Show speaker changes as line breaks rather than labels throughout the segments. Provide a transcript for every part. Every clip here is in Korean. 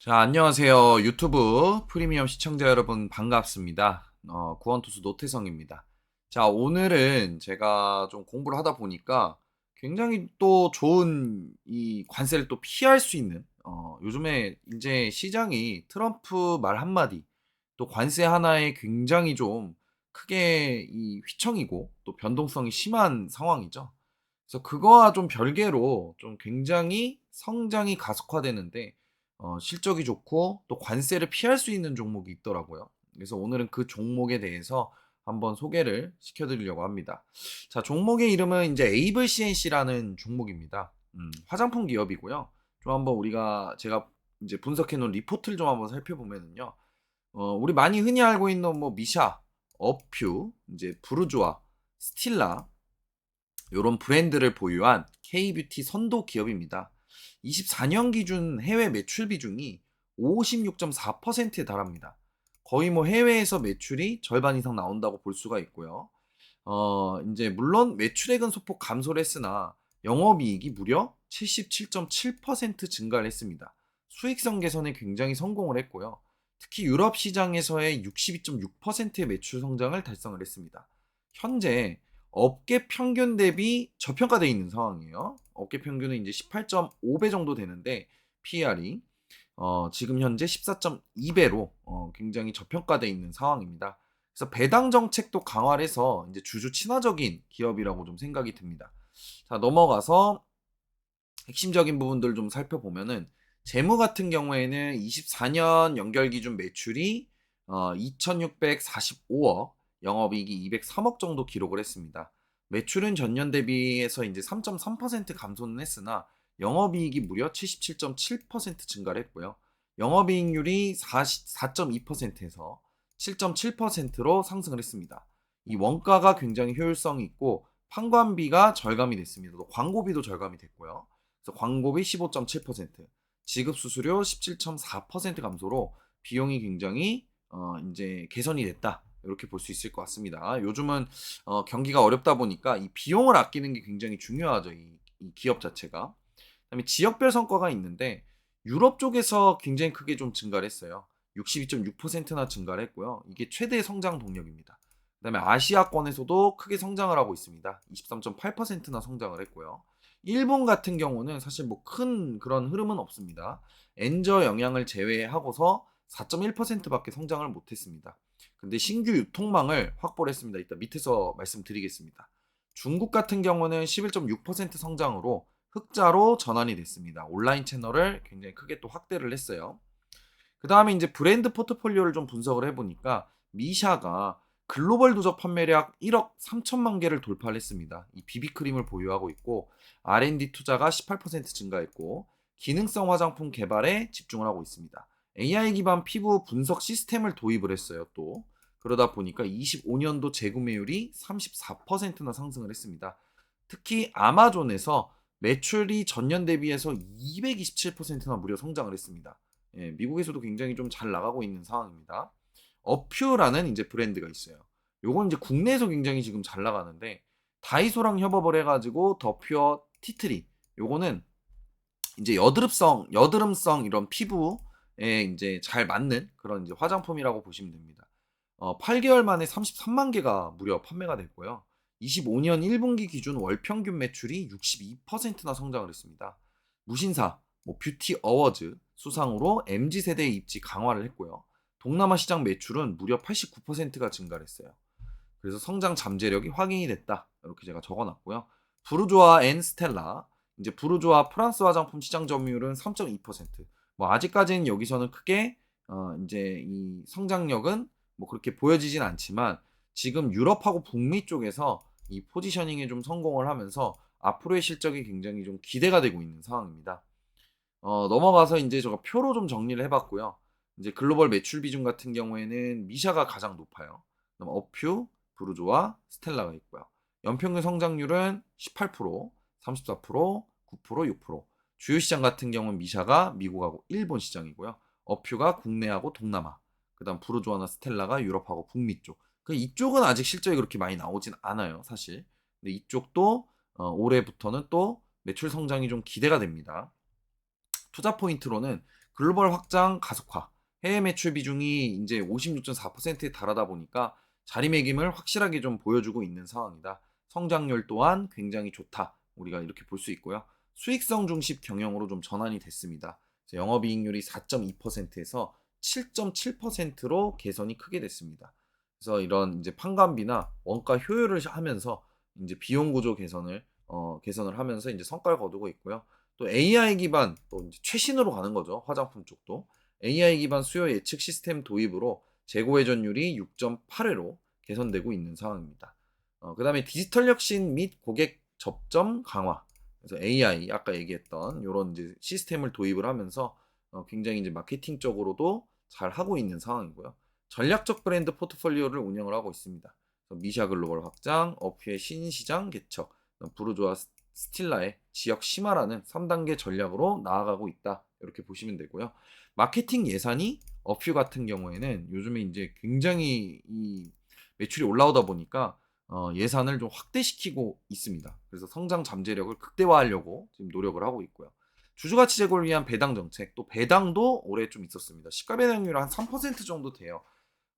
자, 안녕하세요. 유튜브 프리미엄 시청자 여러분 반갑습니다. 구원투수 노태성입니다. 자, 오늘은 제가 좀 공부를 하다 보니까 굉장히 또 좋은 이 관세를 또 피할 수 있는, 요즘에 이제 시장이 트럼프 말 한마디, 또 관세 하나에 굉장히 좀 크게 이 휘청이고 또 변동성이 심한 상황이죠. 그래서 그거와 좀 별개로 좀 굉장히 성장이 가속화되는데 실적이 좋고 또 관세를 피할 수 있는 종목이 있더라고요. 그래서 오늘은 그 종목에 대해서 한번 소개를 시켜드리려고 합니다. 자, 종목의 이름은 이제 에이블 CNC라는 종목입니다. 화장품 기업이고요. 좀 한번 제가 이제 분석해 놓은 리포트를 좀 한번 살펴보면은요. 우리 많이 흔히 알고 있는 뭐 미샤, 어퓨, 이제 부르주아, 스틸라 요런 브랜드를 보유한 K뷰티 선도 기업입니다. 24년 기준 해외 매출 비중이 56.4%에 달합니다. 거의 뭐 해외에서 매출이 절반 이상 나온다고 볼 수가 있고요. 이제 물론 매출액은 소폭 감소를 했으나 영업이익이 무려 77.7% 증가를 했습니다. 수익성 개선에 굉장히 성공을 했고요. 특히 유럽 시장에서의 62.6%의 매출 성장을 달성을 했습니다. 현재 업계 평균 대비 저평가되어 있는 상황이에요. 업계 평균은 이제 18.5배 정도 되는데 PER이 지금 현재 14.2배로 굉장히 저평가되어 있는 상황입니다. 그래서 배당 정책도 강화를 해서 이제 주주 친화적인 기업이라고 좀 생각이 듭니다. 자, 넘어가서 핵심적인 부분들 좀 살펴보면은 재무 같은 경우에는 24년 연결 기준 매출이 2,645억, 영업이익이 203억 정도 기록을 했습니다. 매출은 전년 대비해서 이제 3.3% 감소는 했으나 영업이익이 무려 77.7% 증가를 했고요. 영업이익률이 4.2%에서 7.7%로 상승을 했습니다. 이 원가가 굉장히 효율성이 있고 판관비가 절감이 됐습니다. 또 광고비도 절감이 됐고요. 그래서 광고비 15.7%, 지급 수수료 17.4% 감소로 비용이 굉장히 이제 개선이 됐다. 이렇게 볼 수 있을 것 같습니다. 요즘은 경기가 어렵다 보니까 이 비용을 아끼는 게 굉장히 중요하죠. 이 기업 자체가. 그다음에 지역별 성과가 있는데 유럽 쪽에서 굉장히 크게 좀 증가를 했어요. 62.6%나 증가를 했고요. 이게 최대 성장 동력입니다. 그다음에 아시아권에서도 크게 성장을 하고 있습니다. 23.8%나 성장을 했고요. 일본 같은 경우는 사실 뭐 큰 그런 흐름은 없습니다. 엔저 영향을 제외하고서 4.1%밖에 성장을 못했습니다. 근데 신규 유통망을 확보를 했습니다. 이따 밑에서 말씀드리겠습니다. 중국 같은 경우는 11.6% 성장으로 흑자로 전환이 됐습니다. 온라인 채널을 굉장히 크게 또 확대를 했어요. 그 다음에 이제 브랜드 포트폴리오를 좀 분석을 해보니까 미샤가 글로벌 누적 판매량 1억 3천만 개를 돌파를 했습니다. 이 비비크림을 보유하고 있고 R&D 투자가 18% 증가했고 기능성 화장품 개발에 집중을 하고 있습니다. AI 기반 피부 분석 시스템을 도입을 했어요. 또 그러다 보니까 25년도 재구매율이 34%나 상승을 했습니다. 특히 아마존에서 매출이 전년 대비해서 227%나 무려 성장을 했습니다. 예, 미국에서도 굉장히 좀 잘 나가고 있는 상황입니다. 어퓨라는 이제 브랜드가 있어요. 요건 이제 국내에서 굉장히 지금 잘 나가는데 다이소랑 협업을 해가지고 더 퓨어 티트리 요거는 이제 여드름성 이런 피부에 이제 잘 맞는 그런 이제 화장품이라고 보시면 됩니다. 8개월 만에 33만 개가 무려 판매가 됐고요. 25년 1분기 기준 월 평균 매출이 62%나 성장을 했습니다. 무신사, 뭐 뷰티 어워즈 수상으로 MZ 세대의 입지 강화를 했고요. 동남아 시장 매출은 무려 89%가 증가를 했어요. 그래서 성장 잠재력이 확인이 됐다. 이렇게 제가 적어놨고요. 부르주아 앤 스텔라, 이제 부르주아 프랑스 화장품 시장 점유율은 3.2%. 뭐 아직까지는 여기서는 크게 이제 이 성장력은 뭐 그렇게 보여지진 않지만 지금 유럽하고 북미 쪽에서 이 포지셔닝에 좀 성공을 하면서 앞으로의 실적이 굉장히 좀 기대가 되고 있는 상황입니다. 넘어가서 이제 제가 표로 좀 정리를 해봤고요. 이제 글로벌 매출 비중 같은 경우에는 미샤가 가장 높아요. 그다음 어퓨, 부르조아, 스텔라가 있고요. 연평균 성장률은 18%, 34%, 9%, 6%. 주요 시장 같은 경우는 미샤가 미국하고 일본 시장이고요. 어퓨가 국내하고 동남아. 그다음 부르조아나 스텔라가 유럽하고 북미 쪽. 그 이쪽은 아직 실적이 그렇게 많이 나오진 않아요, 사실. 근데 이쪽도 올해부터는 또 매출 성장이 좀 기대가 됩니다. 투자 포인트로는 글로벌 확장 가속화, 해외 매출 비중이 이제 56.4%에 달하다 보니까 자리매김을 확실하게 좀 보여주고 있는 상황이다. 성장률 또한 굉장히 좋다. 우리가 이렇게 볼 수 있고요. 수익성 중심 경영으로 좀 전환이 됐습니다. 영업이익률이 4.2%에서 7.7%로 개선이 크게 됐습니다. 그래서 이런 이제 판관비나 원가 효율을 하면서 이제 비용 구조 개선을 하면서 이제 성과를 거두고 있고요. 또 AI 기반 또 이제 최신으로 가는 거죠. 화장품 쪽도 AI 기반 수요 예측 시스템 도입으로 재고 회전율이 6.8회로 개선되고 있는 상황입니다. 그다음에 디지털 혁신 및 고객 접점 강화. 그래서 AI 아까 얘기했던 이런 이제 시스템을 도입을 하면서 굉장히 이제 마케팅적으로도 잘 하고 있는 상황이고요. 전략적 브랜드 포트폴리오를 운영을 하고 있습니다. 미샤 글로벌 확장, 어퓨의 신시장 개척, 부르조아 스틸라의 지역 심화라는 3단계 전략으로 나아가고 있다. 이렇게 보시면 되고요. 마케팅 예산이 어퓨 같은 경우에는 요즘에 이제 굉장히 이 매출이 올라오다 보니까 예산을 좀 확대시키고 있습니다. 그래서 성장 잠재력을 극대화하려고 지금 노력을 하고 있고요. 주주가치 제고를 위한 배당 정책, 또 배당도 올해 좀 있었습니다. 시가 배당률이 한 3% 정도 돼요.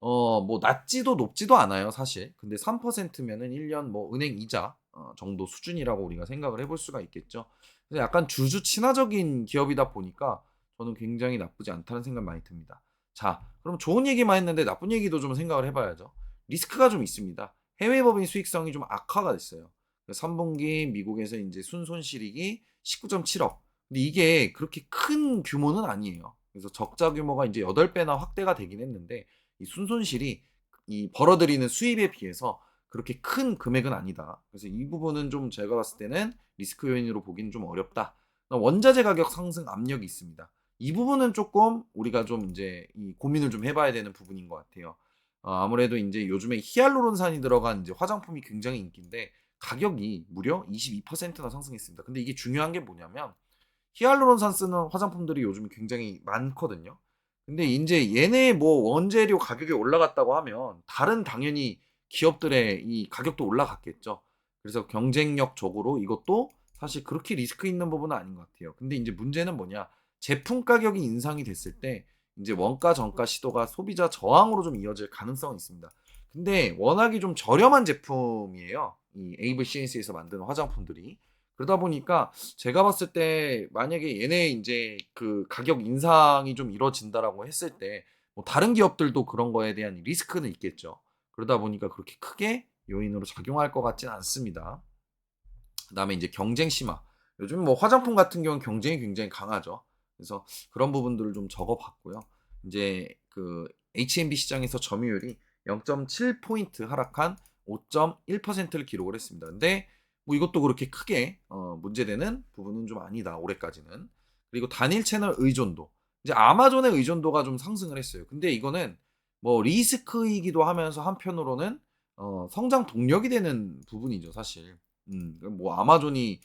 뭐 낮지도 높지도 않아요, 사실. 근데 3%면은 1년 뭐 은행 이자 정도 수준이라고 우리가 생각을 해볼 수가 있겠죠. 그래서 약간 주주 친화적인 기업이다 보니까 저는 굉장히 나쁘지 않다는 생각 많이 듭니다. 자, 그럼 좋은 얘기만 했는데 나쁜 얘기도 좀 생각을 해봐야죠. 리스크가 좀 있습니다. 해외 법인 수익성이 좀 악화가 됐어요. 3분기 미국에서 이제 순손실익이 19.7억. 근데 이게 그렇게 큰 규모는 아니에요. 그래서 적자 규모가 이제 8배나 확대가 되긴 했는데 이 순손실이 이 벌어들이는 수입에 비해서 그렇게 큰 금액은 아니다. 그래서 이 부분은 좀 제가 봤을 때는 리스크 요인으로 보기는 좀 어렵다. 원자재 가격 상승 압력이 있습니다. 이 부분은 조금 우리가 좀 이제 이 고민을 좀 해봐야 되는 부분인 것 같아요. 아무래도 이제 요즘에 히알루론산이 들어간 이제 화장품이 굉장히 인기인데 가격이 무려 22%나 상승했습니다. 근데 이게 중요한 게 뭐냐면 히알루론산 쓰는 화장품들이 요즘 굉장히 많거든요. 근데 이제 얘네 뭐 원재료 가격이 올라갔다고 하면 다른 당연히 기업들의 이 가격도 올라갔겠죠. 그래서 경쟁력적으로 이것도 사실 그렇게 리스크 있는 부분은 아닌 것 같아요. 근데 이제 문제는 뭐냐? 제품 가격이 인상이 됐을 때 이제 원가 정가 시도가 소비자 저항으로 좀 이어질 가능성이 있습니다. 근데 워낙에 좀 저렴한 제품이에요. 이 에이블 CNC에서 만드는 화장품들이. 그러다 보니까 제가 봤을 때 만약에 얘네 이제 그 가격 인상이 좀 이루어진다라고 했을 때 뭐 다른 기업들도 그런 거에 대한 리스크는 있겠죠. 그러다 보니까 그렇게 크게 요인으로 작용할 것 같지는 않습니다. 그다음에 이제 경쟁 심화. 요즘 뭐 화장품 같은 경우는 경쟁이 굉장히 강하죠. 그래서 그런 부분들을 좀 적어봤고요. 이제 그 H&B 시장에서 점유율이 0.7포인트 하락한 5.1%를 기록을 했습니다. 근데 뭐 이것도 그렇게 크게 문제되는 부분은 좀 아니다. 올해까지는. 그리고 단일 채널 의존도. 이제 아마존의 의존도가 좀 상승을 했어요. 근데 이거는 뭐 리스크이기도 하면서 한편으로는 성장 동력이 되는 부분이죠, 사실. 뭐 아마존이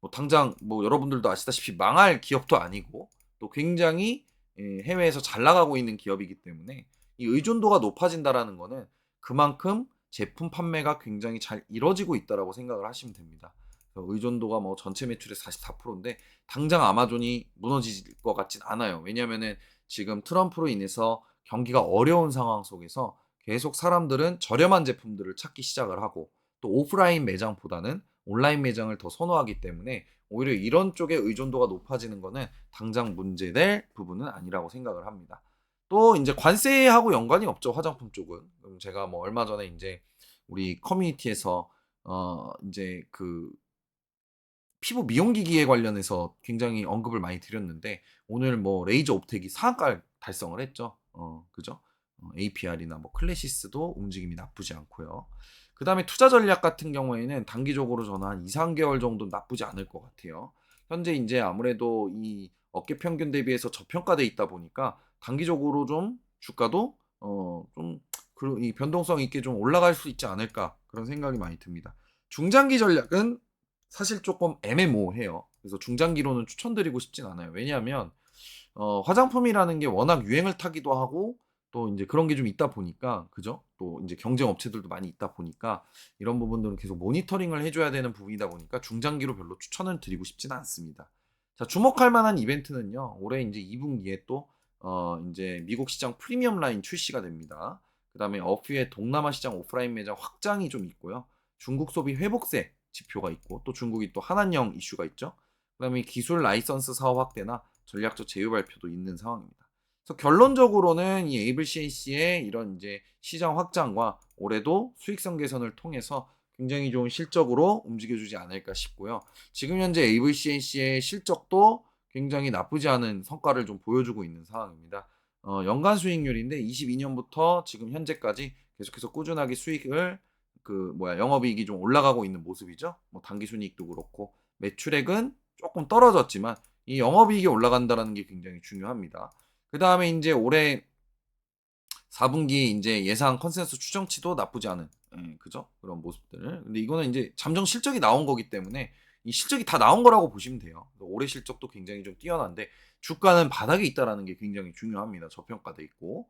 뭐 당장 뭐 여러분들도 아시다시피 망할 기업도 아니고 또 굉장히 해외에서 잘 나가고 있는 기업이기 때문에 이 의존도가 높아진다라는 거는 그만큼 제품 판매가 굉장히 잘 이루어지고 있다라고 생각을 하시면 됩니다. 의존도가 뭐 전체 매출의 44%인데 당장 아마존이 무너질 것 같진 않아요. 왜냐면은 지금 트럼프로 인해서 경기가 어려운 상황 속에서 계속 사람들은 저렴한 제품들을 찾기 시작을 하고 또 오프라인 매장보다는 온라인 매장을 더 선호하기 때문에 오히려 이런 쪽에 의존도가 높아지는 거는 당장 문제될 부분은 아니라고 생각을 합니다. 또 이제 관세하고 연관이 없죠, 화장품 쪽은. 그럼 제가 뭐 얼마 전에 이제 우리 커뮤니티에서 이제 그 피부 미용기기에 관련해서 굉장히 언급을 많이 드렸는데 오늘 뭐 레이저 옵텍이 상한가를 달성을 했죠. 그죠? APR이나 뭐 클래시스도 움직임이 나쁘지 않고요. 그 다음에 투자 전략 같은 경우에는 단기적으로 저는 한 2, 3개월 정도 나쁘지 않을 것 같아요. 현재 이제 아무래도 이 어깨 평균 대비해서 저평가돼 있다 보니까 단기적으로 좀 주가도 좀 이 변동성 있게 좀 올라갈 수 있지 않을까 그런 생각이 많이 듭니다. 중장기 전략은 사실 조금 애매모호해요. 그래서 중장기로는 추천드리고 싶진 않아요. 왜냐하면 화장품이라는 게 워낙 유행을 타기도 하고 또 이제 그런 게 좀 있다 보니까 그죠? 또 이제 경쟁 업체들도 많이 있다 보니까 이런 부분들은 계속 모니터링을 해줘야 되는 부분이다 보니까 중장기로 별로 추천을 드리고 싶지는 않습니다. 자, 주목할 만한 이벤트는요. 올해 이제 2분기에 또 이제 미국 시장 프리미엄 라인 출시가 됩니다. 그다음에 어퓨의 동남아 시장 오프라인 매장 확장이 좀 있고요. 중국 소비 회복세 지표가 있고 또 중국이 또 한한령 이슈가 있죠. 그다음에 기술 라이선스 사업 확대나 전략적 제휴 발표도 있는 상황입니다. 그래서 결론적으로는 이 에이블 CNC의 이런 이제 시장 확장과 올해도 수익성 개선을 통해서 굉장히 좋은 실적으로 움직여주지 않을까 싶고요. 지금 현재 AVCNC의 실적도 굉장히 나쁘지 않은 성과를 좀 보여주고 있는 상황입니다. 연간 수익률인데 22년부터 지금 현재까지 계속해서 꾸준하게 수익을 영업이익이 좀 올라가고 있는 모습이죠. 뭐 당기순이익도 그렇고 매출액은 조금 떨어졌지만 이 영업이익이 올라간다는 게 굉장히 중요합니다. 그 다음에 이제 올해 4분기 이제 예상 컨센서스 추정치도 나쁘지 않은 그죠? 그런 모습들. 근데 이거는 이제 잠정 실적이 나온 거기 때문에 이 실적이 다 나온 거라고 보시면 돼요. 올해 실적도 굉장히 좀 뛰어난데 주가는 바닥에 있다라는 게 굉장히 중요합니다. 저평가돼 있고.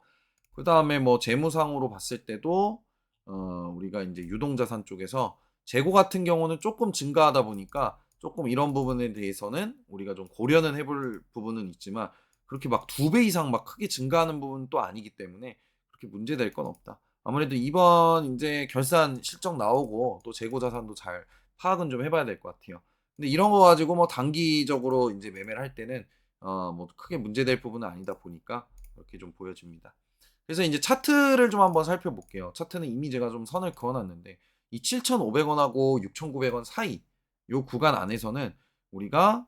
그다음에 뭐 재무상으로 봤을 때도 우리가 이제 유동자산 쪽에서 재고 같은 경우는 조금 증가하다 보니까 조금 이런 부분에 대해서는 우리가 좀 고려는 해볼 부분은 있지만 그렇게 막 2배 이상 막 크게 증가하는 부분은 또 아니기 때문에 그렇게 문제될 건 없다. 아무래도 이번 이제 결산 실적 나오고 또 재고 자산도 잘 파악은 좀 해봐야 될 것 같아요. 근데 이런 거 가지고 뭐 단기적으로 이제 매매를 할 때는 뭐 크게 문제될 부분은 아니다 보니까 그렇게 좀 보여집니다. 그래서 이제 차트를 좀 한번 살펴볼게요. 차트는 이미 제가 좀 선을 그어놨는데 이 7,500원하고 6,900원 사이 요 구간 안에서는 우리가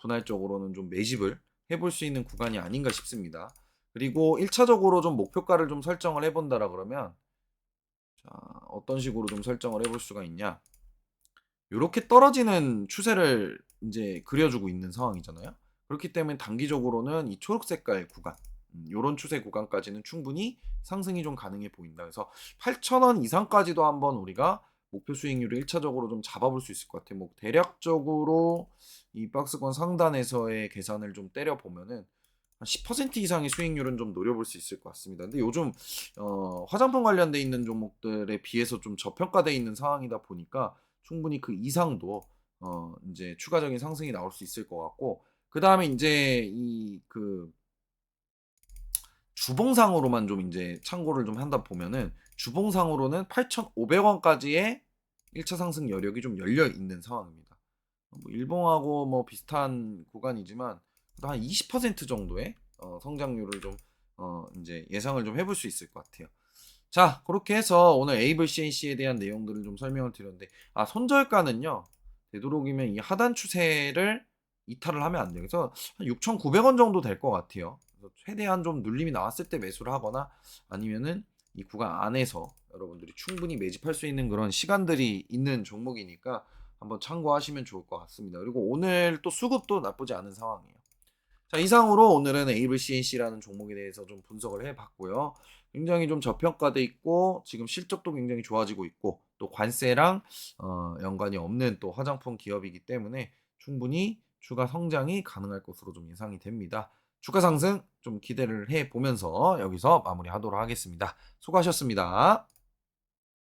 분할적으로는 좀 매집을 해볼 수 있는 구간이 아닌가 싶습니다. 그리고 1차적으로 좀 목표가를 좀 설정을 해본다라 그러면 자, 어떤 식으로 좀 설정을 해볼 수가 있냐? 이렇게 떨어지는 추세를 이제 그려주고 있는 상황이잖아요. 그렇기 때문에 단기적으로는 이 초록 색깔 구간, 이런 추세 구간까지는 충분히 상승이 좀 가능해 보인다. 그래서 8,000원 이상까지도 한번 우리가 목표 수익률을 1차적으로 좀 잡아볼 수 있을 것 같아요. 뭐 대략적으로 이 박스권 상단에서의 계산을 좀 때려 보면은 한 10% 이상의 수익률은 좀 노려볼 수 있을 것 같습니다. 근데 요즘 화장품 관련돼 있는 종목들에 비해서 좀 저평가돼 있는 상황이다 보니까 충분히 그 이상도 이제 추가적인 상승이 나올 수 있을 것 같고 그 다음에 이제 이 그 주봉상으로만 좀 이제 참고를 좀 한다 보면은 주봉상으로는 8,500원까지의 1차 상승 여력이 좀 열려 있는 상황입니다. 뭐 일봉하고 뭐 비슷한 구간이지만 한 20% 정도의 성장률을 좀 이제 예상을 좀 해볼 수 있을 것 같아요. 자, 그렇게 해서 오늘 에이블 CNC에 대한 내용들을 좀 설명을 드렸는데, 손절가는요, 되도록이면 이 하단 추세를 이탈을 하면 안 돼요. 그래서 한 6,900원 정도 될 것 같아요. 그래서 최대한 좀 눌림이 나왔을 때 매수를 하거나 아니면은 이 구간 안에서 여러분들이 충분히 매집할 수 있는 그런 시간들이 있는 종목이니까 한번 참고하시면 좋을 것 같습니다. 그리고 오늘 또 수급도 나쁘지 않은 상황이에요. 자, 이상으로 오늘은 에이블 CNC라는 종목에 대해서 좀 분석을 해봤고요. 굉장히 좀 저평가돼 있고 지금 실적도 굉장히 좋아지고 있고 또 관세랑 연관이 없는 또 화장품 기업이기 때문에 충분히 추가 성장이 가능할 것으로 좀 예상이 됩니다. 주가 상승 좀 기대를 해 보면서 여기서 마무리하도록 하겠습니다. 수고하셨습니다.